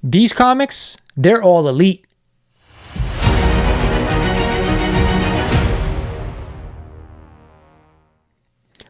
These comics, they're all elite.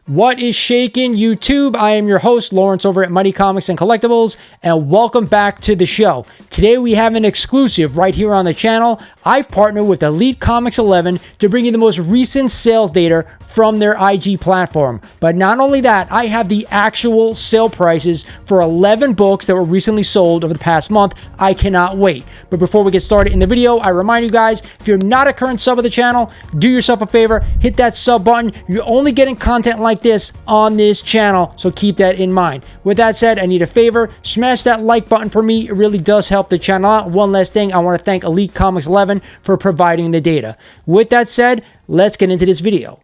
What is shaking, YouTube? I am your host, Lawrence, over at Mighty Comics and Collectibles, and welcome back to the show. Today we have an exclusive right here on the channel. I've partnered with Elite Comics 11 to bring you the most recent sales data from their IG platform. But not only that, I have the actual sale prices for 11 books that were recently sold over the past month. I cannot wait. But before we get started in the video, I remind you guys, if you're not a current sub of the channel, do yourself a favor, hit that sub button. You're only getting content like this on this channel, so keep that in mind. With that said, I need a favor. Smash that like button for me. It really does help the channel out. One last thing, I want to thank Elite Comics 11 for providing the data. With that said, let's get into this video.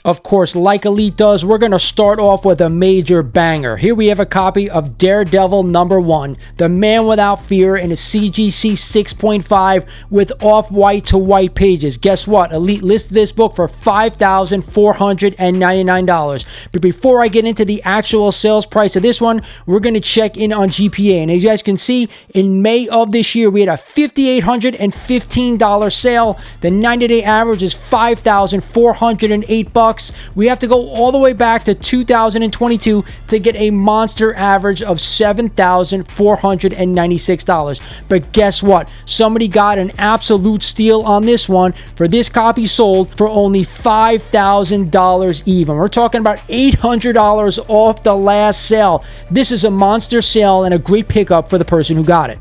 Of course, like Elite does, we're going to start off with a major banger. Here we have a copy of Daredevil #1, The Man Without Fear, in a CGC 6.5 with off-white to white pages. Guess what? Elite listed this book for $5,499. But before I get into the actual sales price of this one, we're going to check in on GPA. And as you guys can see, in May of this year, we had a $5,815 sale. The 90-day average is $5,408. We have to go all the way back to 2022 to get a monster average of $7,496. But guess what? Somebody got an absolute steal on this one. For this copy sold for only $5,000 even. We're talking about $800 off the last sale. This is a monster sale and a great pickup for the person who got it.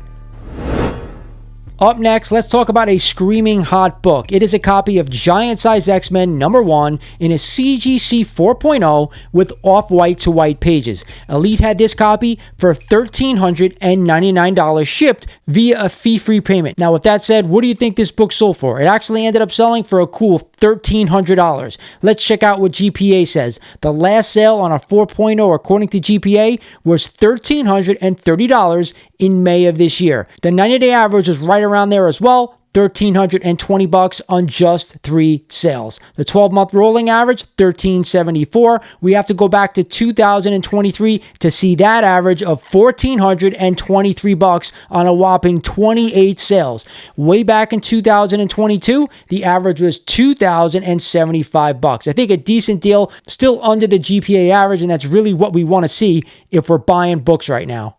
Up next, let's talk about a screaming hot book. It is a copy of Giant Size X-Men #1 in a CGC 4.0 with off-white to white pages. Elite had this copy for $1,399 shipped via a fee-free payment. Now, with that said, what do you think this book sold for? It actually ended up selling for a cool $1,300. Let's check out what GPA says. The last sale on a 4.0, according to GPA, was $1,330 in May of this year. The 90-day average was right around there as well, $1,320 on just 3 sales. The 12-month rolling average, $1,374. We have to go back to 2023 to see that average of $1,423 on a whopping 28 sales. Way back in 2022, the average was $2,075. I think a decent deal, still under the GPA average, and that's really what we want to see if we're buying books right now.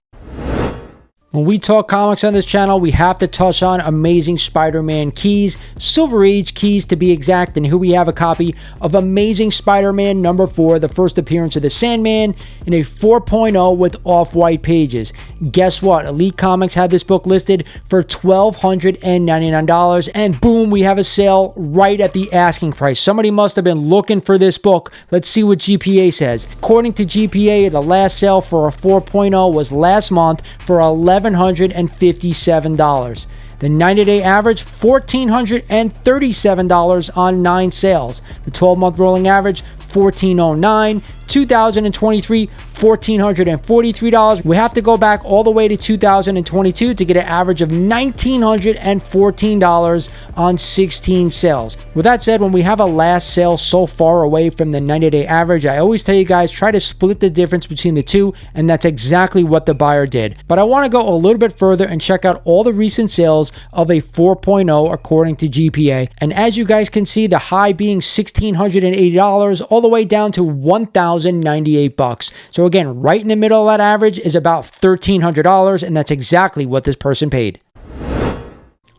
When we talk comics on this channel, we have to touch on Amazing Spider-Man keys, Silver Age keys to be exact, and here we have a copy of Amazing Spider-Man #4, the first appearance of the Sandman, in a 4.0 with off-white pages. Guess what? Elite Comics had this book listed for $1,299, and boom, we have a sale right at the asking price. Somebody must have been looking for this book. Let's see what GPA says. According to GPA, the last sale for a 4.0 was last month for $1,157. The 90-day average, $1,437 on 9 sales. The 12-month rolling average, $1,409. 2023, $1,443. We have to go back all the way to 2022 to get an average of $1,914 on 16 sales. With that said, when we have a last sale so far away from the 90-day average, I always tell you guys, try to split the difference between the two, and that's exactly what the buyer did. But I want to go a little bit further and check out all the recent sales of a 4.0 according to GPA. And as you guys can see, the high being $1,680 all the way down to $1,098. So again, right in the middle of that average is about $1,300, and that's exactly what this person paid.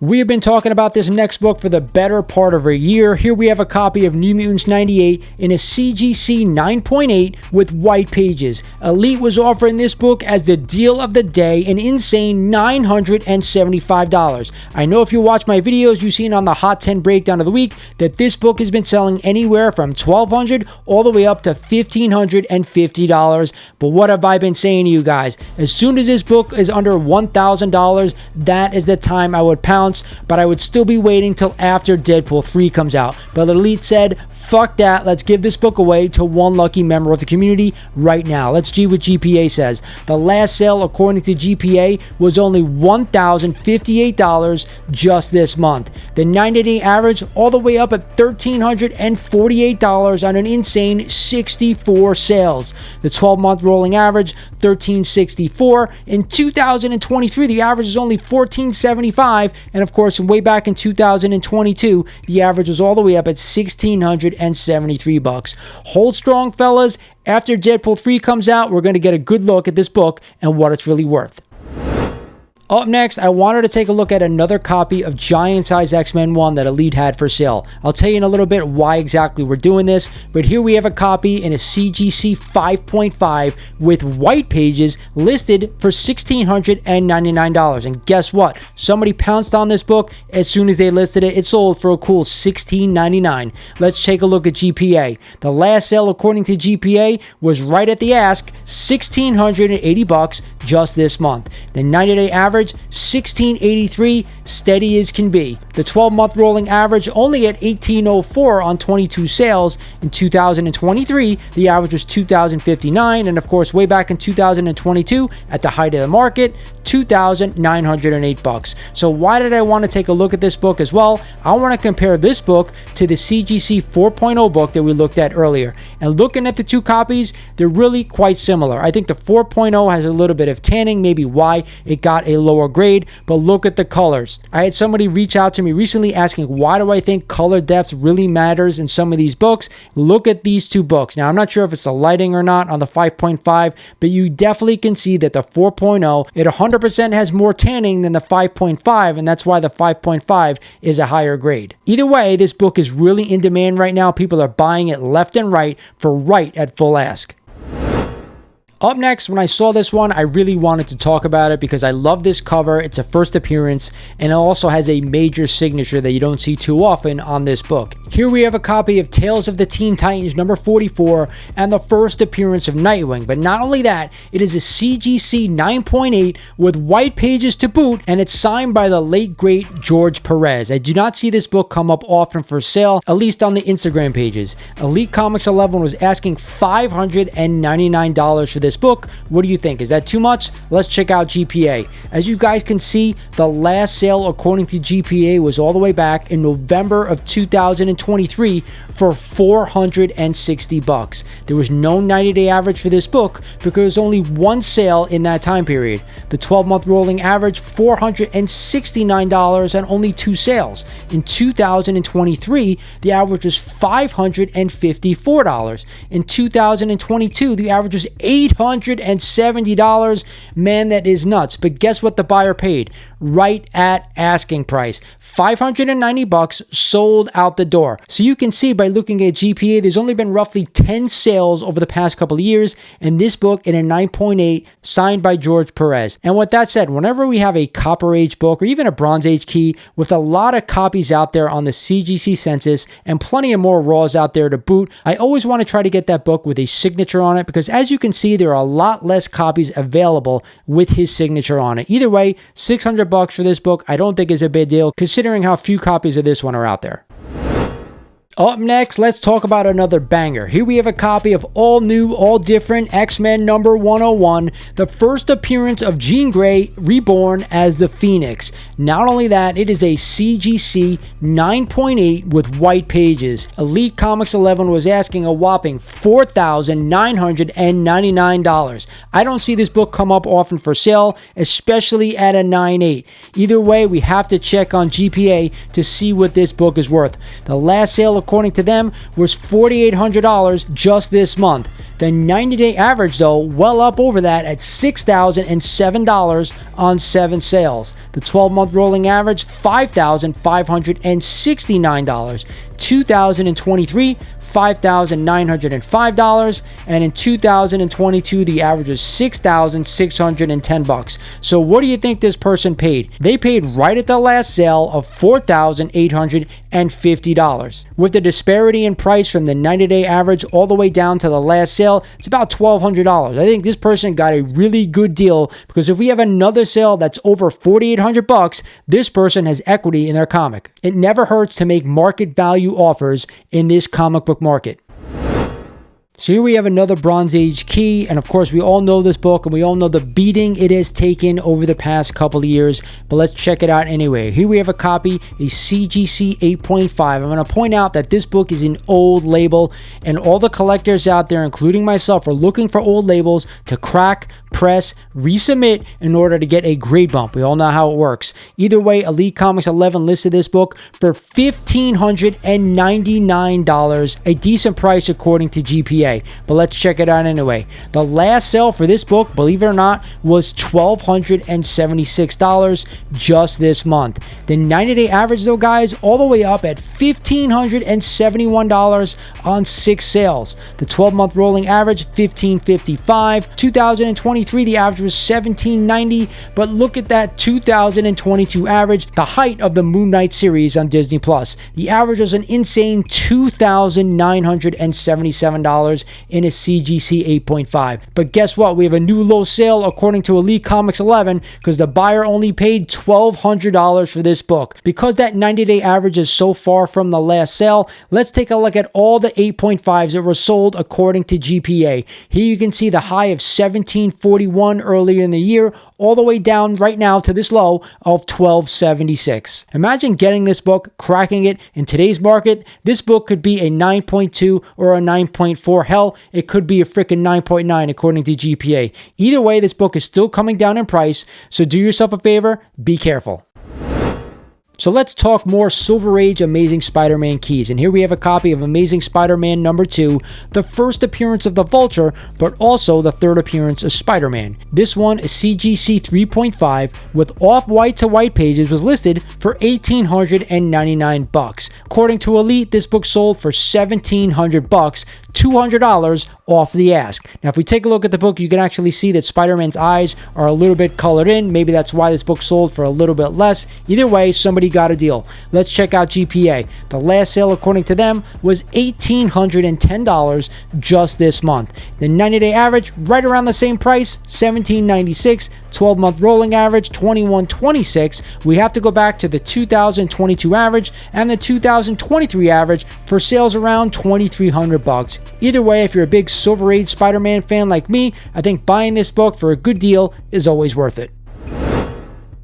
We have been talking about this next book for the better part of a year. Here we have a copy of New Mutants 98 in a CGC 9.8 with white pages. Elite was offering this book as the deal of the day, an insane $975. I know if you watch my videos, you've seen on the Hot 10 breakdown of the week that this book has been selling anywhere from $1,200 all the way up to $1,550. But what have I been saying to you guys? As soon as this book is under $1,000, that is the time I would pounce months, but I would still be waiting till after Deadpool 3 comes out. But Elite said, fuck that, let's give this book away to one lucky member of the community right now. Let's see what GPA says. The last sale, according to GPA, was only $1,058 just this month. The 90-day average all the way up at $1,348 on an insane 64 sales. The 12-month rolling average, $1,364. In 2023, the average is only $1,475, and of course, way back in 2022, the average was all the way up at $1,673. Hold strong, fellas. After Deadpool 3 comes out, we're going to get a good look at this book and what it's really worth. Up next, I wanted to take a look at another copy of Giant Size X-Men 1 that Elite had for sale. I'll tell you in a little bit why exactly we're doing this, but here we have a copy in a CGC 5.5 with white pages listed for $1,699. And guess what? Somebody pounced on this book. As soon as they listed it, it sold for a cool $1,699. Let's take a look at GPA. The last sale, according to GPA, was right at the ask, $1,680 just this month. The 90-day average, $1,683, steady as can be. The 12-month rolling average only at $1,804 on 22 sales. In 2023, the average was $2,059, and of course, way back in 2022, at the height of the market, $2,908. So why did I want to take a look at this book as well? I want to compare this book to the CGC 4.0 book that we looked at earlier. And looking at the two copies, they're really quite similar. I think the 4.0 has a little bit of tanning, maybe why it got a lower grade, but look at the colors. I had somebody reach out to me recently asking, why do I think color depth really matters in some of these books? Look at these two books. Now, I'm not sure if it's the lighting or not on the 5.5, but you definitely can see that the 4.0, it 100% has more tanning than the 5.5, and that's why the 5.5 is a higher grade. Either way, this book is really in demand right now. People are buying it left and right for right at full ask. Up next, when I saw this one, I really wanted to talk about it because I love this cover. It's a first appearance, and it also has a major signature that you don't see too often on this book. Here we have a copy of Tales of the Teen Titans number 44 and the first appearance of Nightwing. But not only that, it is a CGC 9.8 with white pages to boot, and it's signed by the late great George Perez. I do not see this book come up often for sale, at least on the Instagram pages. Elite Comics 11 was asking $599 for this book. What do you think? Is that too much? Let's check out GPA. As you guys can see, the last sale according to GPA was all the way back in November of 2023 for $460. There was no 90-day average for this book because there was only one sale in that time period. The 12-month rolling average, $469 and only two sales. In 2023, the average was $554. In 2022, the average was $870. Man, that is nuts. But guess what the buyer paid? Right at asking price. $590 sold out the door. So you can see by looking at GPA, there's only been roughly 10 sales over the past couple of years, and this book in a 9.8 signed by George Perez. And with that said, whenever we have a Copper Age book or even a Bronze Age key with a lot of copies out there on the CGC census and plenty of more raws out there to boot, I always want to try to get that book with a signature on it because as you can see, there are a lot less copies available with his signature on it. Either way, $600 for this book I don't think is a big deal considering how few copies of this one are out there. Up next, let's talk about another banger. Here we have a copy of All New, All Different X-Men number 101, the first appearance of Jean Grey reborn as the Phoenix. Not only that, it is a CGC 9.8 with white pages. Elite Comics 11 was asking a whopping $4,999. I don't see this book come up often for sale, especially at a 9.8. Either way, we have to check on GPA to see what this book is worth. The last sale, according to them, was $4,800 just this month. The 90-day average, though, well up over that at $6,007 on 7 sales. The 12-month rolling average, $5,569. 2023, $5,905, and in 2022 the average is $6,610. So what do you think this person paid? They paid right at the last sale of $4,850. With the disparity in price from the 90-day average all the way down to the last sale, sale, it's about $1,200. I think this person got a really good deal because if we have another sale that's over $4,800, this person has equity in their comic. It never hurts to make market value offers in this comic book market. So here we have another Bronze Age key, and of course we all know this book and we all know the beating it has taken over the past couple of years, but let's check it out anyway. Here we have a copy, a CGC 8.5. I'm going to point out that this book is an old label, and all the collectors out there, including myself, are looking for old labels to crack, press, resubmit in order to get a grade bump. We all know how it works. Either way, Elite Comics 11 listed this book for $1,599, a decent price according to GPA. But let's check it out anyway. The last sale for this book, believe it or not, was $1,276 just this month. The 90-day average though, guys, all the way up at $1,571 on 6 sales. The 12-month rolling average, $1,555. 2023, the average was $1,790, but look at that 2022 average, the height of the Moon Knight series on Disney+. The average was an insane $2,977 in a CGC 8.5. But guess what? We have a new low sale according to Elite Comics 11 because the buyer only paid $1,200 for this book. Because that 90-day average is so far from the last sale, let's take a look at all the 8.5s that were sold according to GPA. Here you can see the high of 1741 earlier in the year, all the way down right now to this low of 1276. Imagine getting this book, cracking it. In today's market, this book could be a 9.2 or a 9.4. Hell, it could be a freaking 9.9 according to GPA. Either way, this book is still coming down in price, so do yourself a favor, be careful. So let's talk more Silver Age Amazing Spider-Man keys. And here we have a copy of Amazing Spider-Man number 2, the first appearance of the Vulture, but also the third appearance of Spider-Man. This one, a CGC 3.5 with off-white to white pages, was listed for $1,899. According to Elite, this book sold for $1,700, $200 off the ask. Now, if we take a look at the book, you can actually see that Spider-Man's eyes are a little bit colored in. Maybe that's why this book sold for a little bit less. Either way, somebody got a deal. Let's check out GPA. The last sale, according to them, was $1,810 just this month. The 90-day average, right around the same price, $1,796. 12-month rolling average, $2,126. We have to go back to the 2022 average and the 2023 average for sales around $2,300. Either way, if you're a big Silver Age Spider-Man fan like me, I think buying this book for a good deal is always worth it.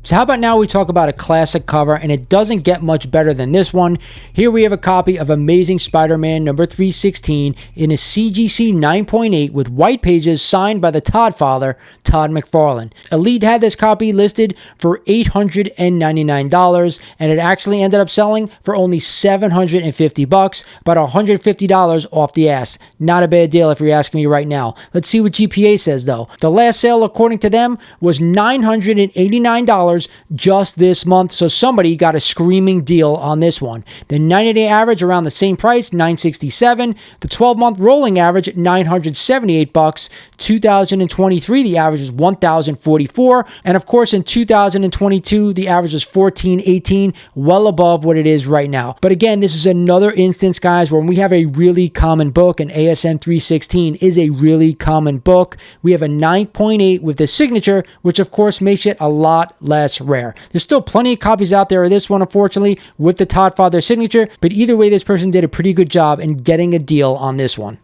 So how about now we talk about a classic cover, and it doesn't get much better than this one. Here we have a copy of Amazing Spider-Man number 316 in a CGC 9.8 with white pages signed by the Todd father, Todd McFarlane. Elite had this copy listed for $899, and it actually ended up selling for only $750, about $150 off the ass. Not a bad deal if you're asking me right now. Let's see what GPA says though. The last sale, according to them, was $989 just this month, so somebody got a screaming deal on this one. The 90-day average around the same price, $967. The 12-month rolling average, $978. 2023, the average was $1,044, and of course in 2022, the average was $1,418, well above what it is right now. But again, this is another instance, guys, where we have a really common book, and ASM 316 is a really common book. We have a 9.8 with the signature, which of course makes it a lot less rare. There's still plenty of copies out there of this one, unfortunately, with the Todd father signature, but either way, this person did a pretty good job in getting a deal on this one.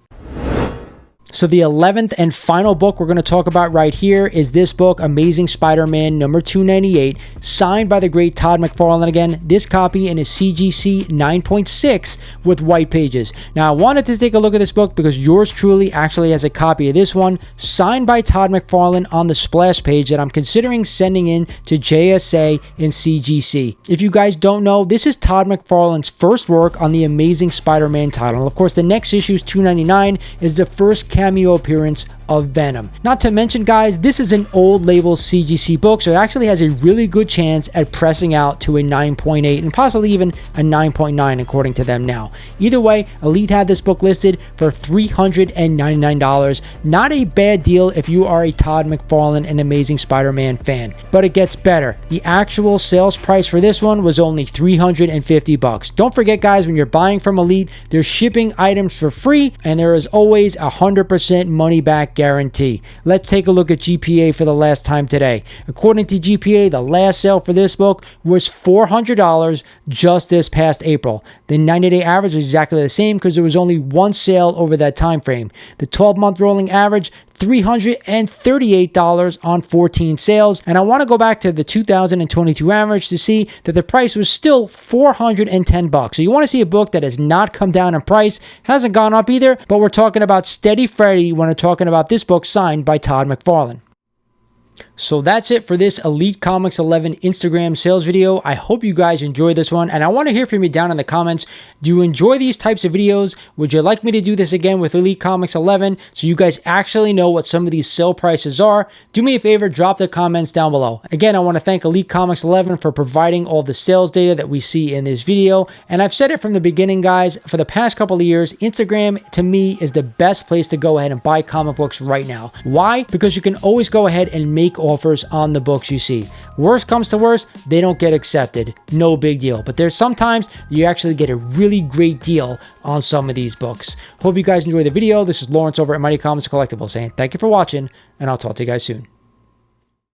So the 11th and final book we're going to talk about right here is this book, Amazing Spider-Man number 298, signed by the great Todd McFarlane again. This copy in a CGC 9.6 with white pages. Now, I wanted to take a look at this book because yours truly actually has a copy of this one, signed by Todd McFarlane on the splash page that I'm considering sending in to JSA and CGC. If you guys don't know, this is Todd McFarlane's first work on the Amazing Spider-Man title. Of course, the next issue is 299, is the first cameo appearance of Venom. Not to mention, guys, this is an old label CGC book, so it actually has a really good chance at pressing out to a 9.8 and possibly even a 9.9 according to them now. Either way, Elite had this book listed for $399. Not a bad deal if you are a Todd McFarlane and Amazing Spider-Man fan, but it gets better. The actual sales price for this one was only $350. Don't forget, guys, when you're buying from Elite, they're shipping items for free, and there is always a 100% money back guarantee. Let's take a look at GPA for the last time today. According to GPA, the last sale for this book was $400 just this past April. The 90-day average was exactly the same because there was only one sale over that time frame. The 12-month rolling average, $338 on 14 sales. And I want to go back to the 2022 average to see that the price was still $410. So you want to see a book that has not come down in price, hasn't gone up either, but we're talking about steady Freddy when we're talking about this book signed by Todd McFarlane. So that's it for this Elite Comics 11 Instagram sales video. I hope you guys enjoyed this one, and I want to hear from you down in the comments. Do you enjoy these types of videos? Would you like me to do this again with Elite Comics 11 so you guys actually know what some of these sale prices are? Do me a favor, drop the comments down below. Again, I want to thank Elite Comics 11 for providing all the sales data that we see in this video, and I've said it from the beginning, guys, for the past couple of years, Instagram to me is the best place to go ahead and buy comic books right now. Why? Because you can always go ahead and make offers on the books you see. Worst comes to worst, they don't get accepted. No big deal. But there's sometimes you actually get a really great deal on some of these books. Hope you guys enjoyed the video. This is Lawrence over at Mighty Comics Collectibles saying thank you for watching, and I'll talk to you guys soon.